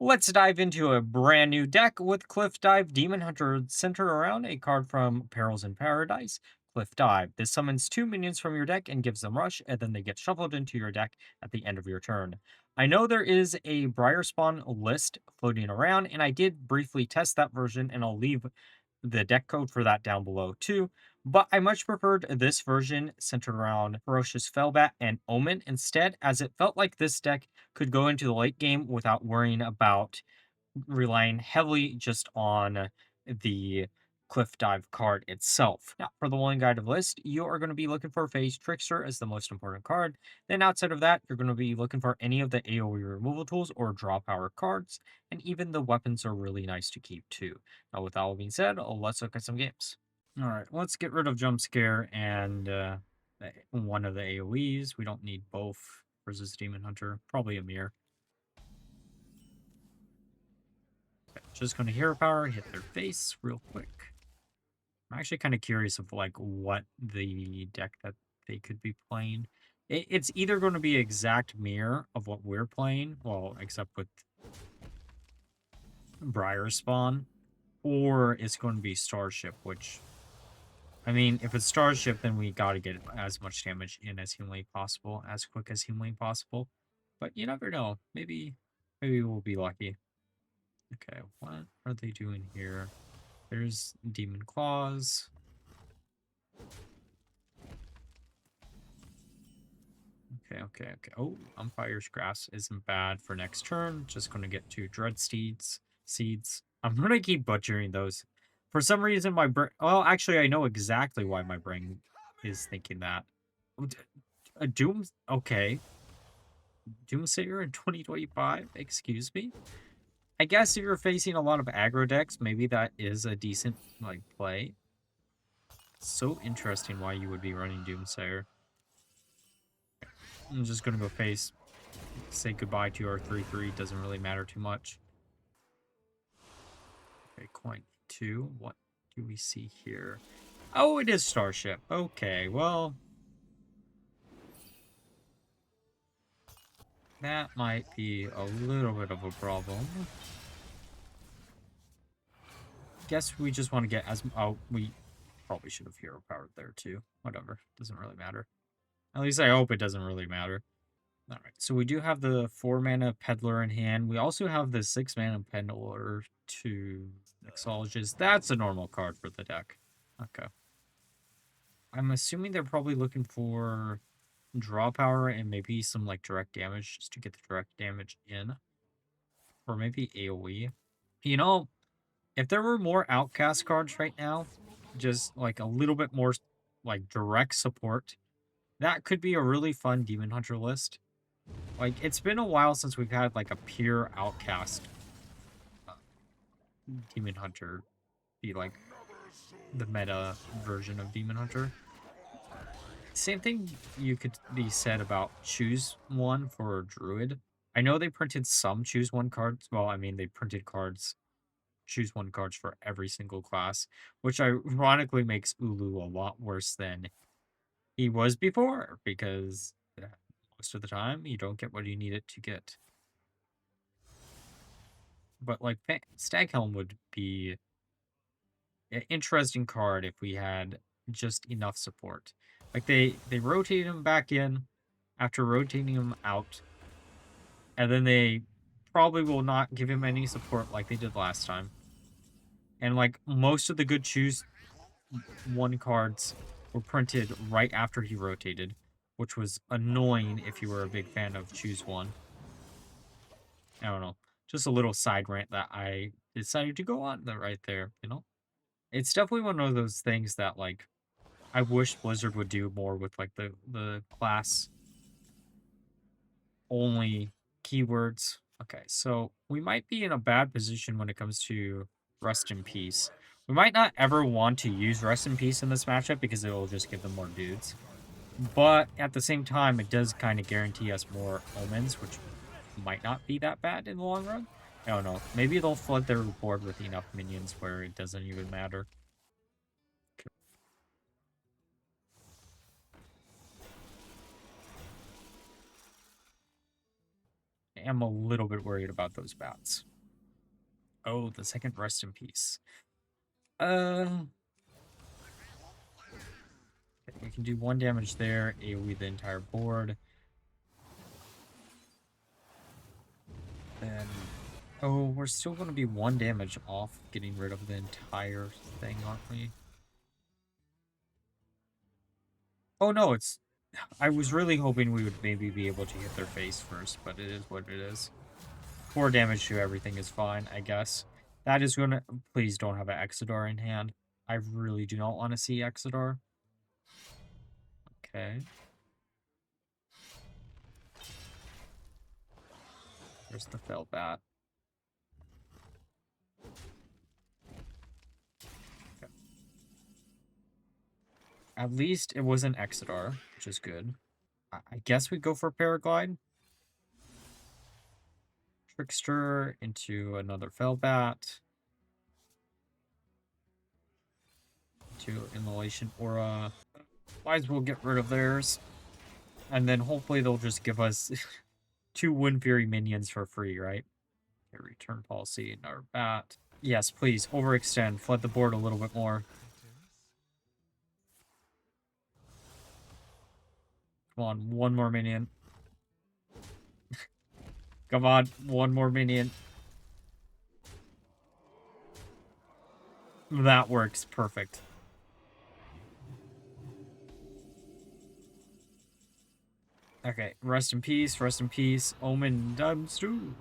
Let's dive into a brand new deck with Cliff Dive Demon Hunter centered around a card from Perils in Paradise. Cliff Dive. This summons 2 minions from your deck and gives them rush, and then they get shuffled into your deck at the end of your turn. I know there is a Briar Spawn list floating around, and I did briefly test that version, and I'll leave the deck code for that down below too. But I much preferred this version centered around Ferocious Felbat and Omen instead, as it felt like this deck could go into the late game without worrying about relying heavily just on the Cliff Dive card itself. Now, for the one guided list, you are going to be looking for Phase Trickster as the most important card. Then outside of that, you're going to be looking for any of the AoE removal tools or draw power cards, and even the weapons are really nice to keep too. Now, with all being said, let's look at some games. All right, let's get rid of Jump Scare and one of the AoEs. We don't need both versus Demon Hunter. Probably a mirror. Just going to hero power, hit their face real quick. I'm actually kind of curious of like what the deck that they could be playing. It's either going to be exact mirror of what we're playing, well, except with Briar Spawn, or it's going to be Starship, which, I mean, if it's Starship, then we got to get as much damage in as humanly possible, as quick as humanly possible. But you never know. Maybe we'll be lucky. Okay, what are they doing here? There's Demon Claws. Okay. Oh, Umpire's Grasp isn't bad for next turn. Just going to get 2 Dread Seeds. I'm going to keep butchering those. For some reason, my brain... Well, actually, I know exactly why my brain is thinking that. A Doom... Okay. Doomsayer in 2025? Excuse me? I guess if you're facing a lot of aggro decks, maybe that is a decent, like, play. So interesting why you would be running Doomsayer. I'm just going to go face... Say goodbye to our 3/3. Doesn't really matter too much. Okay, coin 2. What do we see here? Oh, it is Starship. Okay, well... That might be a little bit of a problem. Guess we just want to get as... Oh, we probably should have hero powered there too. Whatever. Doesn't really matter. At least I hope it doesn't really matter. Alright, so we do have the 4-mana Peddler in hand. We also have the 6-mana Peddler to Mixologist. That's a normal card for the deck. Okay. I'm assuming they're probably looking for draw power and maybe some like direct damage just to get the direct damage in. Or maybe AoE. You know, if there were more Outcast cards right now, just like a little bit more like direct support, that could be a really fun Demon Hunter list. Like, it's been a while since we've had, like, a pure Outcast Demon Hunter be, like, the meta version of Demon Hunter. Same thing you could be said about Choose One for Druid. I know they printed some Choose One cards. Well, I mean, they printed cards, Choose One cards for every single class, which ironically makes Ulu a lot worse than he was before, because most of the time, you don't get what you need it to get. But, like, Staghelm would be an interesting card if we had just enough support. Like, they rotate him back in after rotating him out, and then they probably will not give him any support like they did last time. And, like, most of the good Choose One cards were printed right after he rotated, which was annoying if you were a big fan of Choose One. I don't know. Just a little side rant that I decided to go on right there, you know? It's definitely one of those things that, like, I wish Blizzard would do more with, like, the class only keywords. Okay, so we might be in a bad position when it comes to Rest in Peace. We might not ever want to use Rest in Peace in this matchup because it will just give them more dudes. But at the same time, it does kind of guarantee us more Omens, which might not be that bad in the long run. I don't know. Maybe they'll flood their board with enough minions where it doesn't even matter. am a little bit worried about those bats. Oh, the second rest in peace. We can do 1 damage there, AoE the entire board. Then, oh, we're still going to be 1 damage off getting rid of the entire thing, aren't we? Oh no, it's... I was really hoping we would maybe be able to hit their face first, but it is what it is. 4 damage to everything is fine, I guess. That is going to... Please don't have an Exodar in hand. I really do not want to see Exodar. Okay. There's the Felbat. Okay. At least it was an Exodar, which is good. I guess we go for Paraglide. Trickster into another Felbat. To Immolation Aura. Might as well get rid of theirs. And then hopefully they'll just give us 2 Wind Fury minions for free, right? Okay, return policy, another bat. Yes, please, overextend. Flood the board a little bit more. Come on, 1 more minion. Come on, 1 more minion. That works perfect. Okay, rest in peace, rest in peace. Omen dubs too.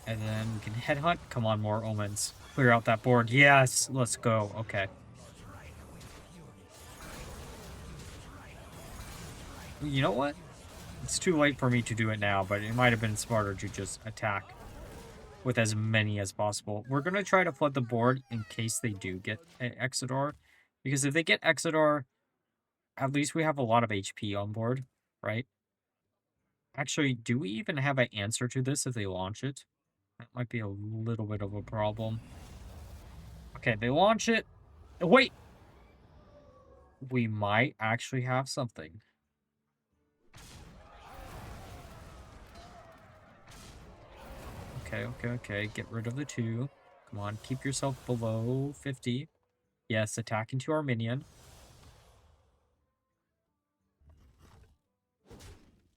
And then we can headhunt. Come on, more omens. Clear out that board. Yes, let's go. Okay. You know what? It's too late for me to do it now, but it might have been smarter to just attack with as many as possible. We're going to try to flood the board in case they do get Exodar. Because if they get Exodar, at least we have a lot of HP on board, right? Actually, do we even have an answer to this if they launch it? That might be a little bit of a problem. Okay, they launch it. Wait! We might actually have something. Okay. Get rid of the 2. Come on, keep yourself below 50. Yes, attack into our minion.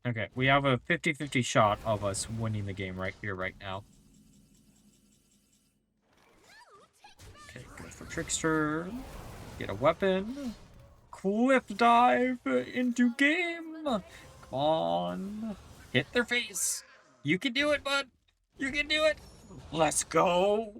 Okay, we have a 50-50 shot of us winning the game right here, right now. Okay, go for Trickster. Get a weapon. Cliff dive into game. Come on. Hit their face. You can do it, bud. You can do it. Let's go.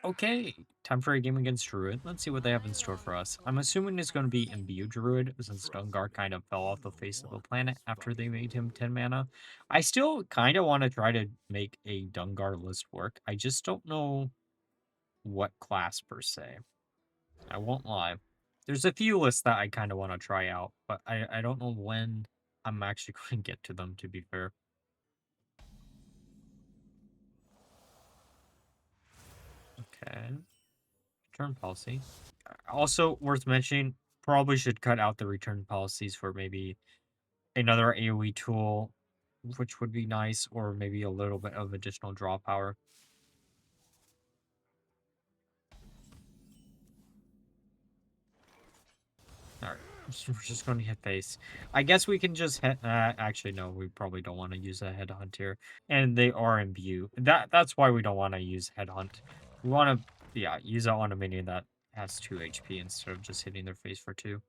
Okay, time for a game against Druid. Let's see what they have in store for us. I'm assuming it's going to be Imbue Druid, since Dungar kind of fell off the face of the planet after they made him 10 mana. I still kind of want to try to make a Dungar list work. I just don't know what class per se. I won't lie. There's a few lists that I kind of want to try out, but I don't know when I'm actually going to get to them, to be fair. Okay. Return policy. Also, worth mentioning, probably should cut out the return policies for maybe another AoE tool, which would be nice, or maybe a little bit of additional draw power. Alright, we're just going to hit face. I guess we can just hit... actually, no, we probably don't want to use a headhunt here. And they are Imbue. That's why we don't want to use headhunt. We want to, yeah, use it on a minion that has 2 HP instead of just hitting their face for 2.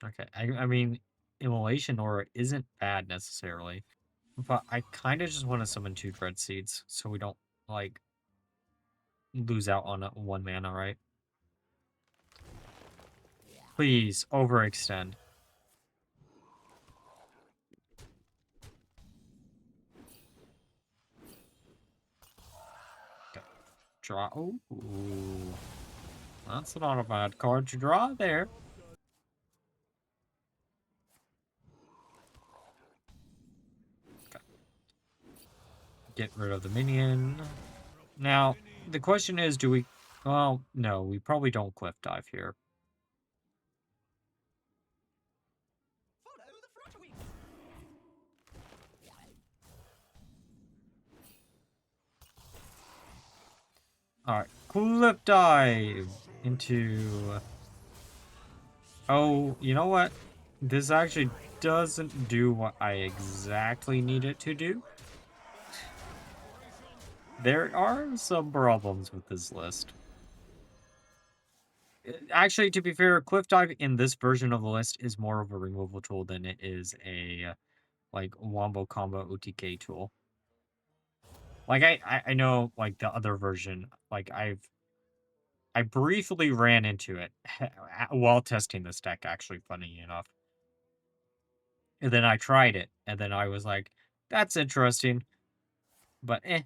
Okay, I mean, Immolation Aura isn't bad necessarily, but I kind of just want to summon 2 Dread Seeds so we don't, like, lose out on 1 mana, right? Please, overextend. Okay. Draw. Ooh. That's not a bad card to draw there. Okay. Get rid of the minion. Now, the question is, do we... Well, no, we probably don't cliff dive here. Alright, cliff dive into... Oh, you know what? This actually doesn't do what I exactly need it to do. There are some problems with this list. Actually, to be fair, cliff dive in this version of the list is more of a removal tool than it is a like wombo combo OTK tool. Like I know like the other version, like I briefly ran into it while testing this deck, actually, funny enough. And then I tried it, and then I was like, that's interesting, but eh.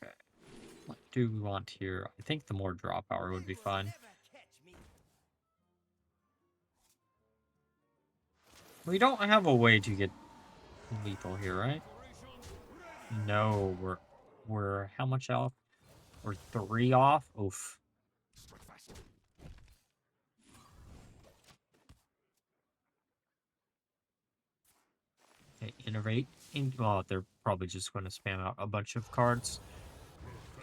Okay. What do we want here? I think the more draw power would be fine. We don't have a way to get lethal here, right? No, we're how much off? We're 3 off? Oof. Okay, innovate. Well, they're probably just going to spam out a bunch of cards.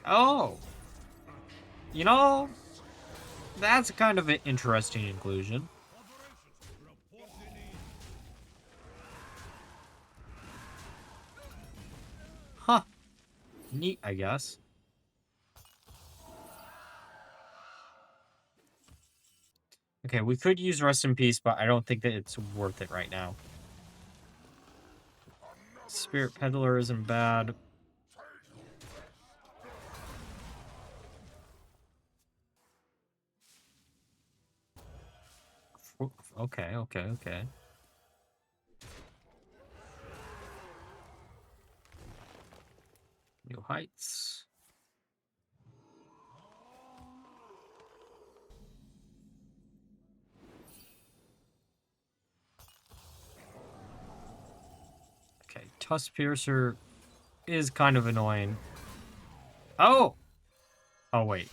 Oh! You know, that's kind of an interesting inclusion. Huh. Neat, I guess. Okay, we could use Rest in Peace, but I don't think that it's worth it right now. Spirit Peddler isn't bad. Okay, okay, okay. New Heights. Okay, Tusk Piercer is kind of annoying. Oh! Oh, wait.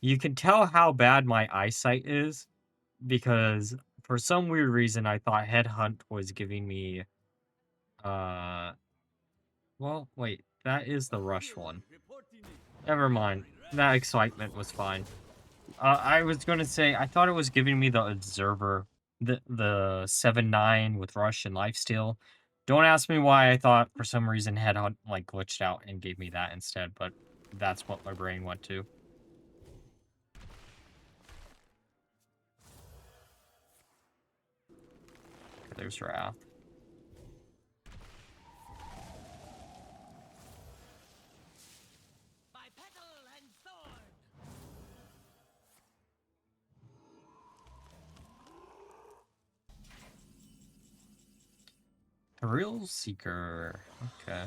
You can tell how bad my eyesight is because for some weird reason I thought Headhunt was giving me well, wait, that is the rush one. Never mind. That excitement was fine. I was gonna say I thought it was giving me the Observer, the 7/9 with rush and lifesteal. Don't ask me why I thought for some reason Headhunt like glitched out and gave me that instead, but that's what my brain went to. Okay, there's Wrath. Thrill Seeker. Okay.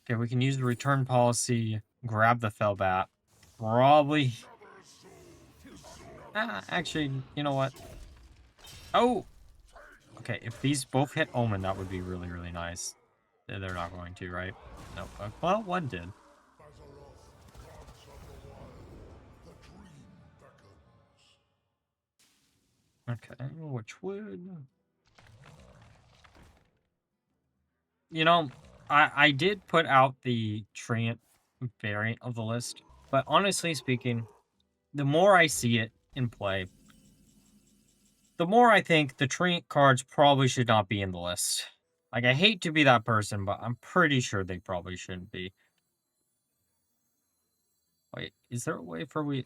Okay, we can use the return policy, grab the Felbat. Probably. Actually, you know what? Oh! Okay, if these both hit Omen, that would be really, really nice. They're not going to, right? No. Well, one did. Okay, which would... You know, I did put out the Treant variant of the list, but honestly speaking, the more I see it in play, the more I think the Treant cards probably should not be in the list. Like, I hate to be that person, but I'm pretty sure they probably shouldn't be. Wait, is there a way for we...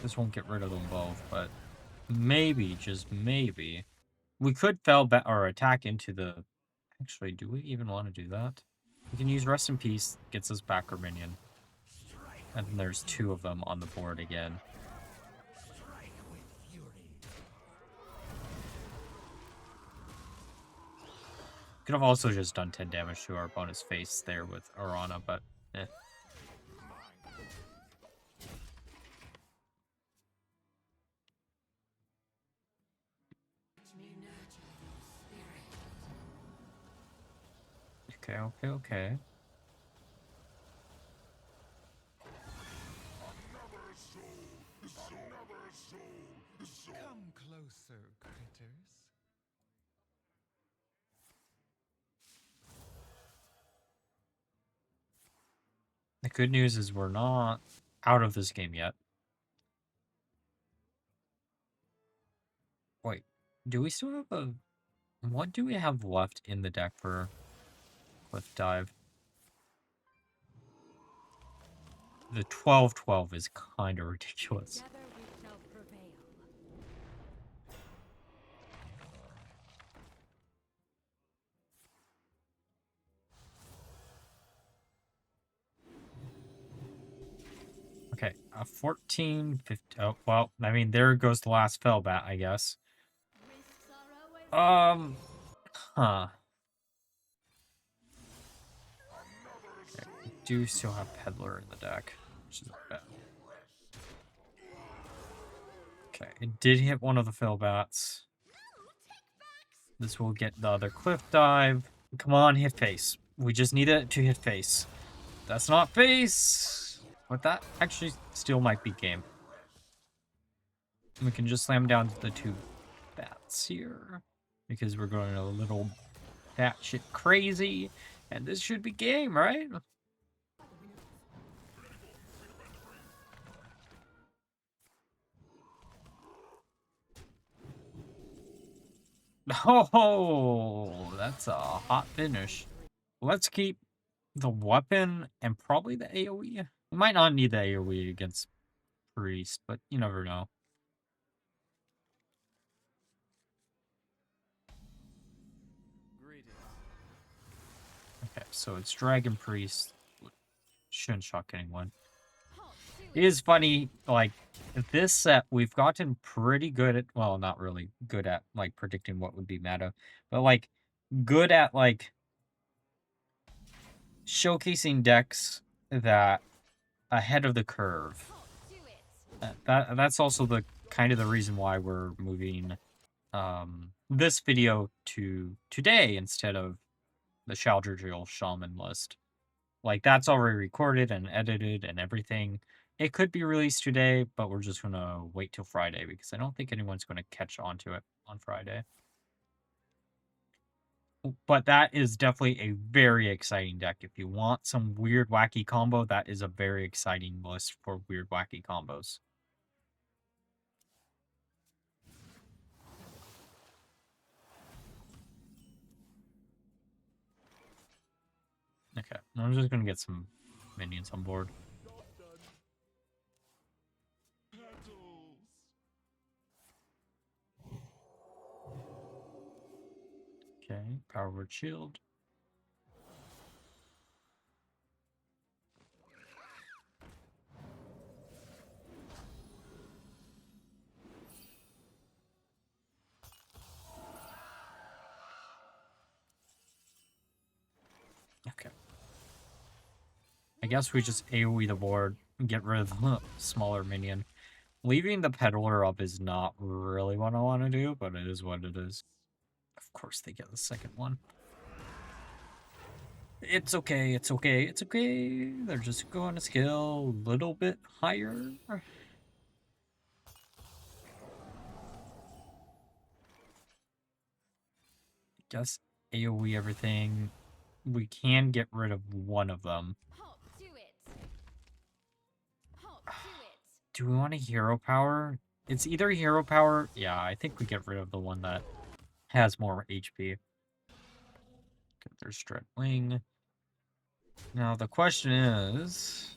This won't get rid of them both, but maybe, just maybe, we could fell back or attack into the... Actually, do we even want to do that? We can use Rest in Peace, gets us back our minion. And then there's 2 of them on the board again. Could have also just done 10 damage to our bonus face there with Arannna, but eh. Okay. Come closer, critters. The good news is we're not out of this game yet. Wait, do we still have a... What do we have left in the deck for Cliff Dive? The 12/12 is kind of ridiculous. Okay, 14, 15... Oh, well, I mean, there goes the last Felbat, I guess. Huh. Okay, we do still have Peddler in the deck, which is not bad. Okay, it did hit one of the Felbats. This will get the other Cliff Dive. Come on, hit face. We just need it to hit face. That's not face! But that actually still might be game. We can just slam down the 2 bats here. Because we're going a little batshit crazy. And this should be game, right? Oh, that's a hot finish. Let's keep the weapon and probably the AoE. We might not need the AoE against Priest, but you never know. Okay, so it's Dragon Priest. Shouldn't shock anyone. It is funny, like, this set, we've gotten pretty good at, well, not really good at, like, predicting what would be meta, but, like, good at, like, showcasing decks that ahead of the curve. That's also the kind of the reason why we're moving this video to today instead of the Shaldridriel Shaman list. Like, that's already recorded and edited and everything. It could be released today, but we're just gonna wait till Friday because I don't think anyone's gonna catch on to it on Friday. But that is definitely a very exciting deck. If you want some weird, wacky combo, that is a very exciting list for weird, wacky combos. Okay, I'm just gonna get some minions on board. Okay, Power Word Shield. Okay. I guess we just AoE the board and get rid of the smaller minion. Leaving the Peddler up is not really what I want to do, but it is what it is. Of course they get the second one. It's okay. They're just going to scale a little bit higher. Guess AoE everything. We can get rid of one of them. Do we want a hero power? It's either hero power. Yeah, I think we get rid of the one that has more HP. There's Dreadwing. Now the question is,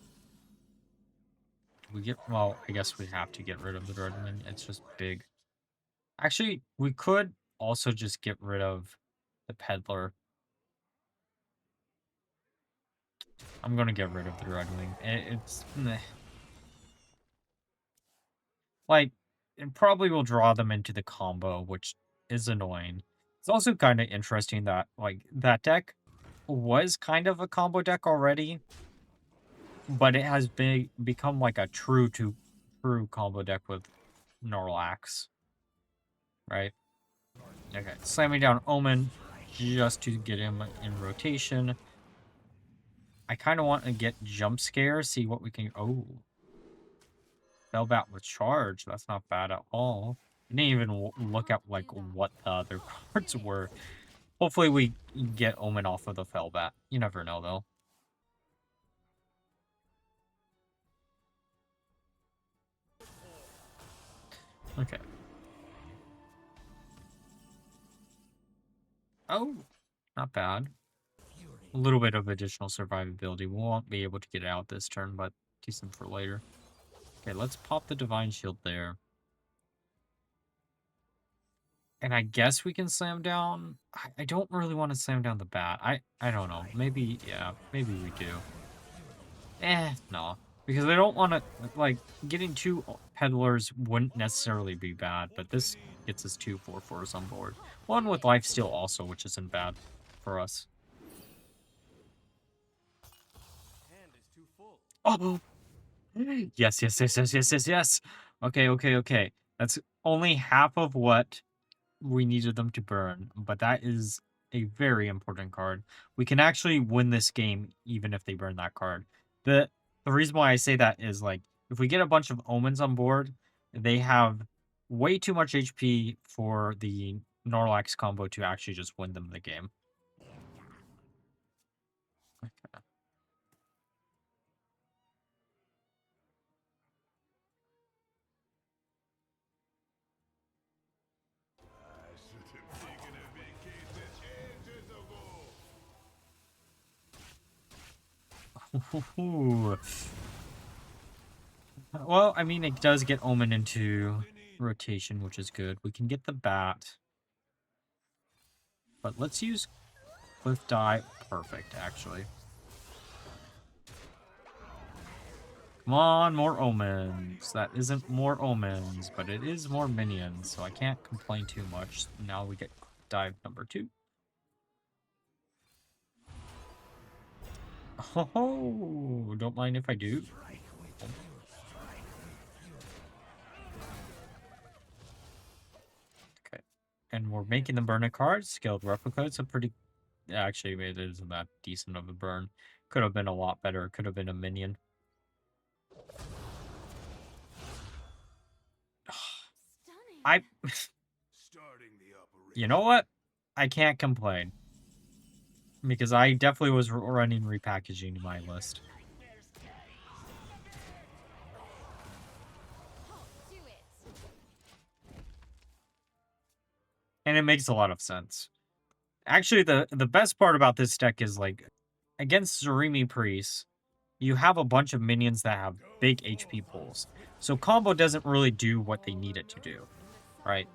do we get? Well, I guess we have to get rid of the Dreadwing. It's just big. Actually, we could also just get rid of the Peddler. I'm gonna get rid of the Dreadwing. It's meh. Like, it probably will draw them into the combo, which is annoying. It's also kind of interesting that, like, that deck was kind of a combo deck already, but it has become like a true combo deck with Norlax, right? Okay, slamming down Omen just to get him in rotation. I kind of want to get Jump Scare, see what we can... Oh, Felbat with Charge. That's not bad at all. I didn't even look at, like, what the other cards were. Hopefully we get Omen off of the Felbat. You never know, though. Okay. Oh, not bad. A little bit of additional survivability. We won't be able to get out this turn, but decent for later. Okay, let's pop the Divine Shield there. And I guess we can slam down... I don't really want to slam down the bat. I don't know. Maybe, yeah, maybe we do. No. Because I don't want to... Like, getting 2 Peddlers wouldn't necessarily be bad, but this gets us 2 4/4s on board. 1 with Lifesteal also, which isn't bad for us. Oh! Yes, yes, yes, yes, yes, yes, yes! Okay, okay, okay. That's only half of what we needed them to burn, but that is a very important card. We can actually win this game even if they burn that card. The reason why I say that is, like, if we get a bunch of Omens on board, they have way too much HP for the Norlax combo to actually just win them the game. Okay. Well, I mean, it does get Omen into rotation, which is good. We can get the bat. But let's use Cliff Die. Perfect, actually. Come on, more Omens. That isn't more Omens, but it is more minions, so I can't complain too much. Now we get dive number 2. Oh, don't mind if I do. Okay. And we're making them burn a card. Skilled Replica. It's a pretty... Actually, it isn't that decent of a burn. Could have been a lot better. Could have been a minion. You know what? I can't complain. Because I definitely was running repackaging in my list. And it makes a lot of sense. Actually, the best part about this deck is, like, against Zarimi Priests, you have a bunch of minions that have big HP pools. So combo doesn't really do what they need it to do, right?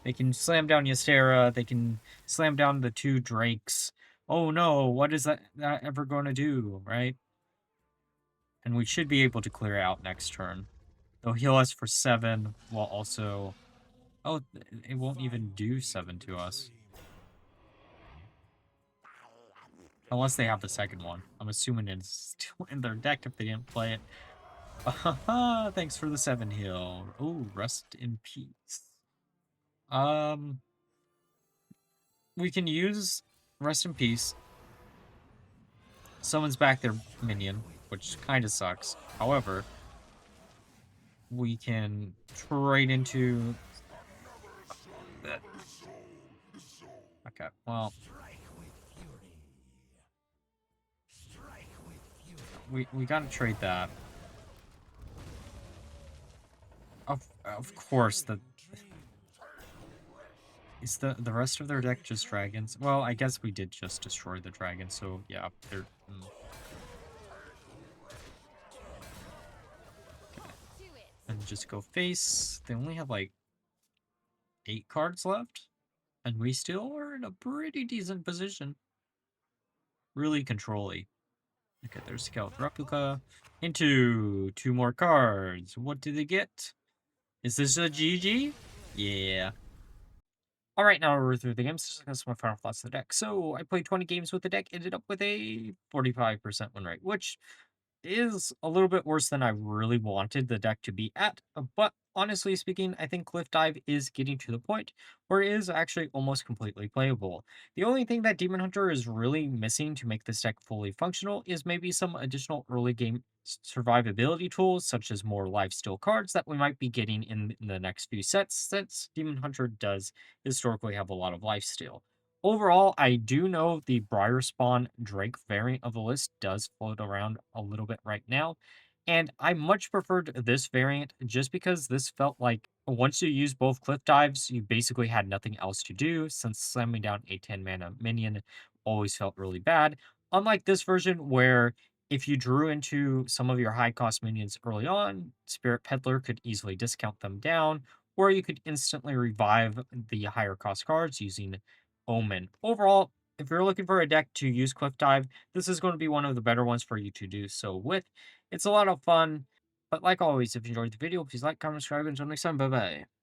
They can slam down Ystera, they can slam down the 2 Drakes. Oh no, what is that ever going to do, right? And we should be able to clear out next turn. They'll heal us for 7, while also... Oh, it won't even do 7 to us. Unless they have the second one. I'm assuming it's still in their deck if they didn't play it. Thanks for the 7 heal. Oh, rest in peace. We can use rest in peace. Someone's back their minion, which kind of sucks. However, we can trade into that. Okay, well, we gotta trade that. Of course, is the rest of their deck just dragons? Well, I guess we did just destroy the dragon, so yeah, they're... Okay. And just go face. They only have like 8 cards left, and we still are in a pretty decent position. Really control-y. Okay, there's Scout Replica. Into 2 more cards. What do they get? Is this a GG? Yeah. All right, now we're through the games. That's my final thoughts of the deck. So I played 20 games with the deck, ended up with a 45% win rate, which is a little bit worse than I really wanted the deck to be at. But honestly speaking, I think Cliff Dive is getting to the point where it is actually almost completely playable. The only thing that Demon Hunter is really missing to make this deck fully functional is maybe some additional early game survivability tools, such as more lifesteal cards that we might be getting in the next few sets, since Demon Hunter does historically have a lot of lifesteal. Overall, I do know the Briar Spawn Drake variant of the list does float around a little bit right now, and I much preferred this variant just because this felt like once you use both Cliff Dives, you basically had nothing else to do, since slamming down a 10 mana minion always felt really bad. Unlike this version, where if you drew into some of your high cost minions early on, Spirit Peddler could easily discount them down, or you could instantly revive the higher cost cards using Omen. Overall, if you're looking for a deck to use Cliff Dive, this is going to be one of the better ones for you to do so with. It's a lot of fun, but like always, if you enjoyed the video, please like, comment, subscribe, and until next time, bye bye.